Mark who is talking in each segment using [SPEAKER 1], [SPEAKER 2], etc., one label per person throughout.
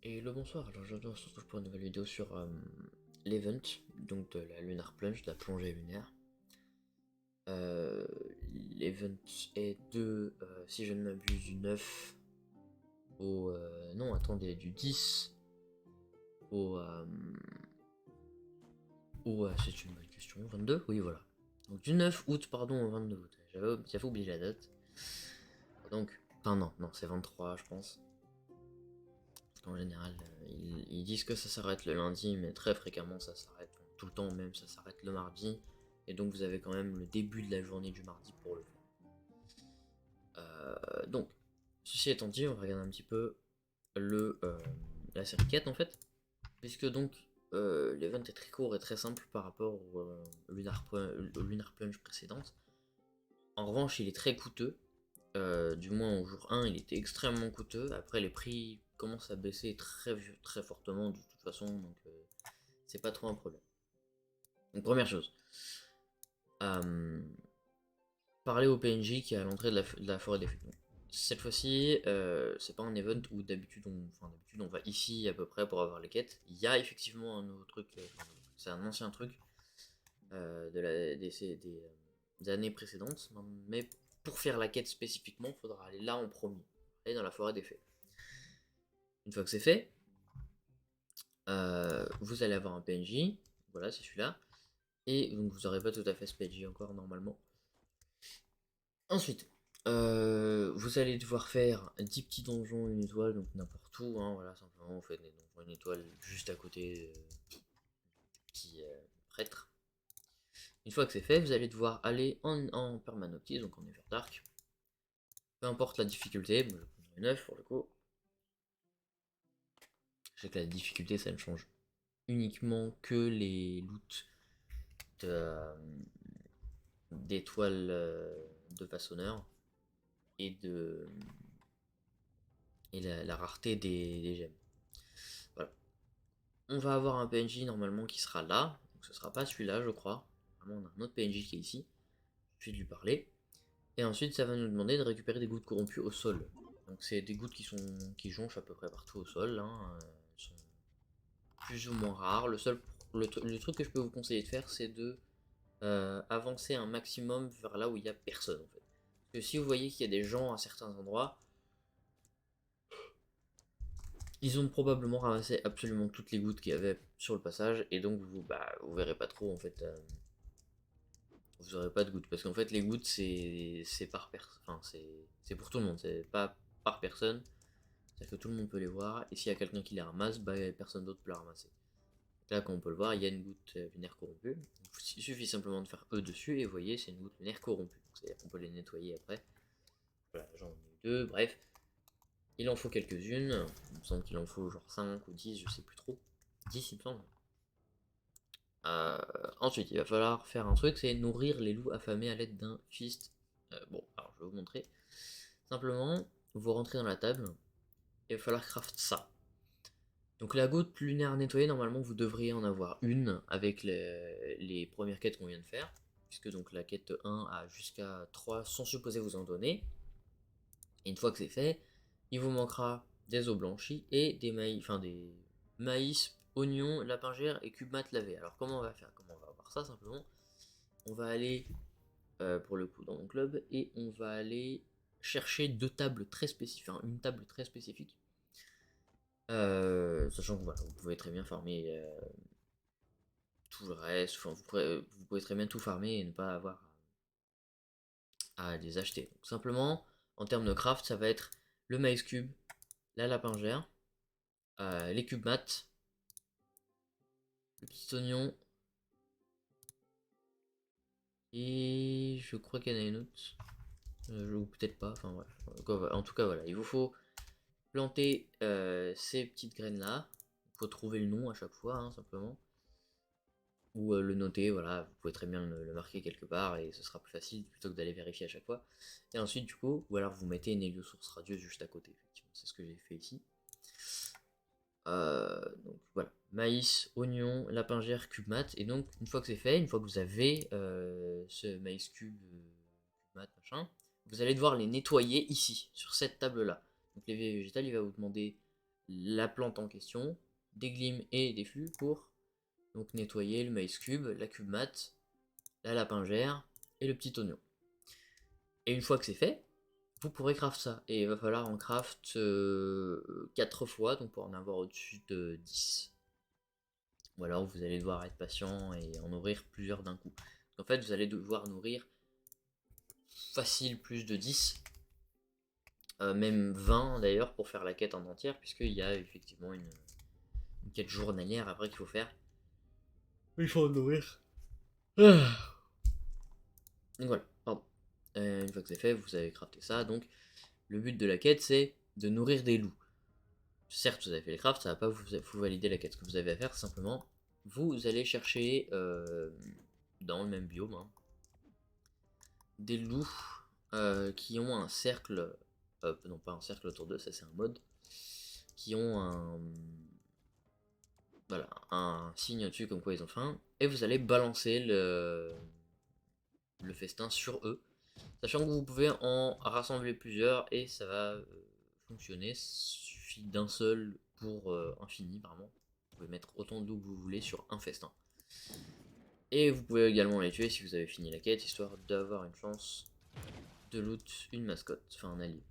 [SPEAKER 1] Et le bonsoir, alors aujourd'hui on se retrouve pour une nouvelle vidéo sur l'event, donc de la Lunar Plunge, de la plongée lunaire. Euh, L'event est si je ne m'abuse, du 9 au... non, attendez, du 10 au... c'est une bonne question, 22. Oui, voilà. Donc du 9 août, pardon, au 22 août. J'avais oublié la date. Donc, enfin non, c'est 23 je pense. En général, ils disent que ça s'arrête le lundi, mais très fréquemment ça s'arrête, tout le temps même, ça s'arrête le mardi. Et donc vous avez quand même le début de la journée du mardi pour le faire. Donc, ceci étant dit, on va regarder un petit peu la série 4 en fait. Puisque donc l'event est très court et très simple par rapport au Lunar Plunge précédente. En revanche, il est très coûteux. Du moins au jour 1, il était extrêmement coûteux. Après, les prix commencent à baisser très fortement de toute façon, donc c'est pas trop un problème. Donc, première chose, euh, parler au PNJ qui est à l'entrée de la forêt des fées. Cette fois-ci, c'est pas un event où d'habitude on va ici à peu près pour avoir les quêtes. Il y a effectivement un nouveau truc, c'est un ancien truc des années précédentes, mais pour faire la quête spécifiquement, il faudra aller là en premier, aller dans la forêt des fées. Une fois que c'est fait, vous allez avoir un PNJ, voilà, c'est celui-là, et donc vous n'aurez pas tout à fait ce PNJ encore normalement. Ensuite, vous allez devoir faire 10 petits donjons, une étoile, donc n'importe où, hein, voilà, simplement vous faites des donjons, une étoile juste à côté du petit prêtre. Une fois que c'est fait, vous allez devoir aller en permanoctis, donc en Everdark. Peu importe la difficulté, moi je prendrai 9 pour le coup. Je sais que la difficulté ça ne change uniquement que les loots d'étoiles de façonneur et la rareté des gemmes. Voilà. On va avoir un PNJ normalement qui sera là, donc ce sera pas celui-là je crois. Vraiment on a un autre PNJ qui est ici. Je vais lui parler. Et ensuite ça va nous demander de récupérer des gouttes corrompues au sol. Donc c'est des gouttes qui jonchent à peu près partout au sol. Hein. Elles sont plus ou moins rares. Le truc que je peux vous conseiller de faire, c'est de avancer un maximum vers là où il y a personne en fait. Parce que si vous voyez qu'il y a des gens à certains endroits, ils ont probablement ramassé absolument toutes les gouttes qu'il y avait sur le passage, et donc vous verrez pas trop en fait. Vous aurez pas de gouttes, parce qu'en fait les gouttes c'est par personne, enfin c'est pour tout le monde, c'est pas par personne. C'est-à-dire que tout le monde peut les voir, et s'il y a quelqu'un qui les ramasse, bah personne d'autre peut les ramasser. Là, comme on peut le voir, il y a une goutte lunaire corrompue. Il suffit simplement de faire E dessus, et vous voyez, c'est une goutte lunaire corrompue. C'est-à-dire qu'on peut les nettoyer après. Voilà, j'en ai eu deux, bref. Il en faut quelques-unes. Il me semble qu'il en faut genre 5 ou 10, je sais plus trop. 10, il me semble. Euh, Ensuite, il va falloir faire un truc, c'est nourrir les loups affamés à l'aide d'un fist. Bon, alors je vais vous montrer. Simplement, vous rentrez dans la table, et il va falloir craft ça. Donc la goutte lunaire nettoyée, normalement vous devriez en avoir une avec les premières quêtes qu'on vient de faire. Puisque donc la quête 1 a jusqu'à 3 sont supposés vous en donner. Et une fois que c'est fait, il vous manquera des os blanchis et des maïs, oignons, lapingères et cubes mat lavés. Alors comment on va faire? Comment on va avoir ça simplement? On va aller pour le coup dans mon club et on va aller chercher deux tables très spécifiques, enfin une table très spécifique. Sachant que voilà, vous pouvez très bien farmer tout le reste, enfin, vous pouvez très bien tout farmer et ne pas avoir à les acheter. Donc, simplement, en termes de craft, ça va être le maïs cube, la lapingère, les cubes mat, le petit oignon, et je crois qu'il y en a une autre, ou peut-être pas, enfin bref. En tout cas, voilà, il vous faut planter ces petites graines là. Il faut trouver le nom à chaque fois, hein, simplement. Ou le noter, voilà, vous pouvez très bien le marquer quelque part et ce sera plus facile plutôt que d'aller vérifier à chaque fois. Et ensuite, du coup, ou alors vous mettez une héliosource radieuse juste à côté, effectivement, c'est ce que j'ai fait ici. Donc voilà, maïs, oignon, lapingère, cube mat. Et donc, une fois que c'est fait, une fois que vous avez ce maïs cube, cube mat, machin, vous allez devoir les nettoyer ici, sur cette table-là. Donc les végétales, il va vous demander la plante en question, des glimes et des fûts pour donc nettoyer le maïs cube, la cube mat, la lapingère et le petit oignon. Et une fois que c'est fait, vous pourrez craft ça. Et il va falloir en craft 4 fois, donc pour en avoir au-dessus de 10. Ou alors vous allez devoir être patient et en nourrir plusieurs d'un coup. En fait, vous allez devoir nourrir facile plus de 10, même 20 d'ailleurs, pour faire la quête en entière, puisqu'il y a effectivement une quête journalière après qu'il faut faire. Il faut en nourrir. Donc voilà, pardon. Une fois que c'est fait, vous avez crafté ça, donc le but de la quête c'est de nourrir des loups. Certes, vous avez fait les crafts, ça va pas vous valider la quête. Ce que vous avez à faire, c'est simplement, vous allez chercher dans le même biome des loups qui ont un cercle, non pas un cercle autour d'eux, ça c'est un mode, qui ont voilà, un signe dessus comme quoi ils ont faim, et vous allez balancer le festin sur eux, sachant que vous pouvez en rassembler plusieurs et ça va fonctionner. Il suffit d'un seul pour infini, vraiment. Vous pouvez mettre autant de loups que vous voulez sur un festin. Et vous pouvez également les tuer si vous avez fini la quête, histoire d'avoir une chance de loot une mascotte, enfin un allié.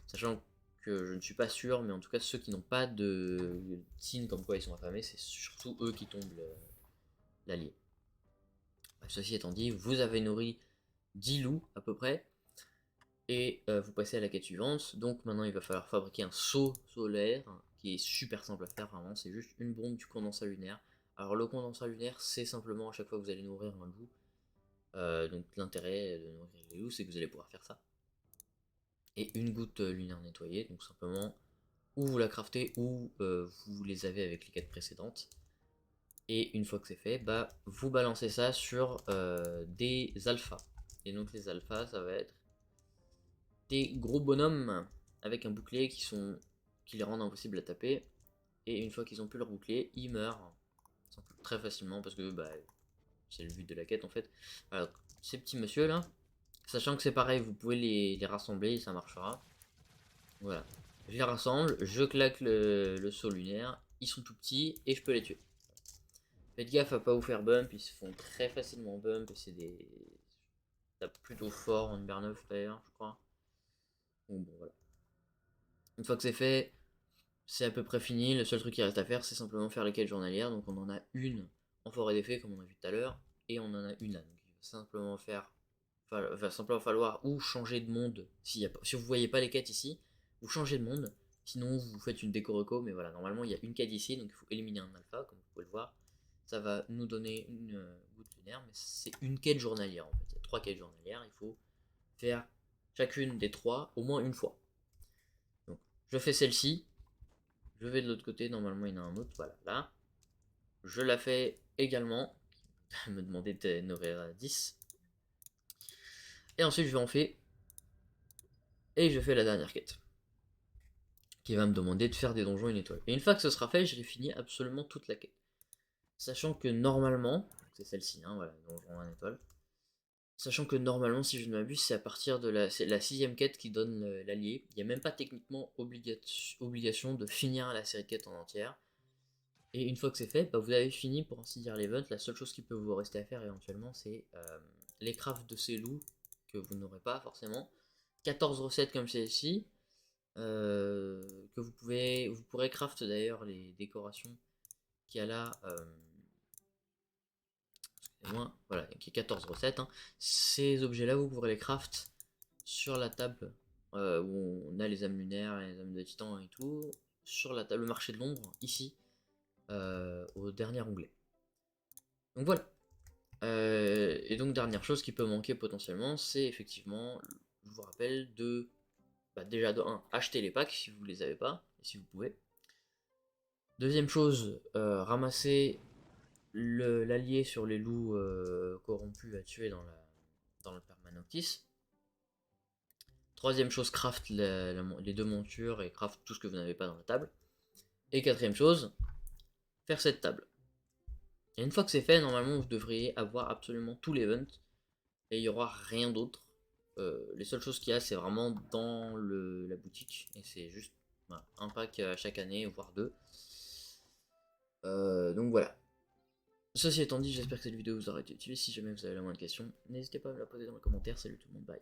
[SPEAKER 1] Sachant que je ne suis pas sûr, mais en tout cas ceux qui n'ont pas de signe comme quoi ils sont affamés, c'est surtout eux qui tombent l'allié. Ceci étant dit, vous avez nourri 10 loups à peu près, et vous passez à la quête suivante. Donc maintenant il va falloir fabriquer un seau solaire, qui est super simple à faire vraiment, c'est juste une bombe du condensat lunaire. Alors le condensat lunaire, c'est simplement à chaque fois que vous allez nourrir un loup. Donc l'intérêt de nourrir les loups, c'est que vous allez pouvoir faire ça. Et une goutte lunaire nettoyée, donc simplement, ou vous la craftez, ou vous les avez avec les quêtes précédentes. Et une fois que c'est fait, bah, vous balancez ça sur des alphas. Et donc les alphas, ça va être des gros bonhommes avec un bouclier qui les rendent impossibles à taper. Et une fois qu'ils ont plus leur bouclier, ils meurent très facilement parce que bah, c'est le but de la quête en fait. Alors, ces petits monsieur là, sachant que c'est pareil, vous pouvez les rassembler et ça marchera. Voilà. Je les rassemble, je claque le saut lunaire, ils sont tout petits et je peux les tuer. Faites gaffe à pas vous faire bump, ils se font très facilement bump et c'est des. Tape plutôt fort en Uber 9 d'ailleurs, je crois. Donc bon, voilà. Une fois que c'est fait, c'est à peu près fini. Le seul truc qui reste à faire, c'est simplement faire les quêtes journalières. Donc on en a une en forêt des fées, comme on a vu tout à l'heure, et on en a une là. Donc il va simplement va simplement falloir ou changer de monde. Si vous voyez pas les quêtes ici, vous changez de monde. Sinon, vous faites une déco reco, mais voilà, normalement il y a une quête ici, donc il faut éliminer un alpha, comme vous pouvez le voir. Ça va nous donner une goutte lunaire, mais c'est une quête journalière en fait. Il y a 3 quêtes journalières, il faut faire chacune des 3 au moins une fois. Donc, je fais celle-ci, je vais de l'autre côté, normalement il y en a un autre, voilà, là. Je la fais également, me demander de nourrir à 10. Et ensuite je vais en faire, et je fais la dernière quête, qui va me demander de faire des donjons une étoile. Et une fois que ce sera fait, j'ai fini absolument toute la quête. Sachant que normalement, c'est celle-ci, hein, voilà, donjon 1 étoile. Sachant que normalement, si je ne m'abuse, c'est à partir de la 6ème quête qui donne l'allié. Il n'y a même pas techniquement obligation de finir la série de quêtes en entière. Et une fois que c'est fait, bah, vous avez fini pour ainsi dire l'event. La seule chose qui peut vous rester à faire éventuellement, c'est les crafts de ces loups que vous n'aurez pas forcément. 14 recettes comme celle-ci. Que vous pourrez craft d'ailleurs les décorations qu'il y a là. Voilà, qui est 14 recettes. Hein. Ces objets-là, vous pourrez les craft sur la table où on a les âmes lunaires, les âmes de titan et tout. Sur la table marché de l'ombre, ici, au dernier onglet. Donc voilà. Et donc, dernière chose qui peut manquer potentiellement, c'est effectivement, je vous rappelle, de déjà de 1, acheter les packs si vous les avez pas, et si vous pouvez. Deuxième chose, ramasser l'allié sur les loups corrompus à tuer dans le permanoctis. Troisième chose, craft les 2 montures et craft tout ce que vous n'avez pas dans la table. Et quatrième chose, faire cette table. Et une fois que c'est fait, normalement vous devriez avoir absolument tout l'event et il n'y aura rien d'autre. Les seules choses qu'il y a, c'est vraiment dans la boutique et c'est juste Voilà, un pack chaque année, voire deux. Donc voilà. Ceci étant dit, j'espère que cette vidéo vous aura été utile. Si jamais vous avez la moindre question, n'hésitez pas à me la poser dans les commentaires. Salut tout le monde, bye.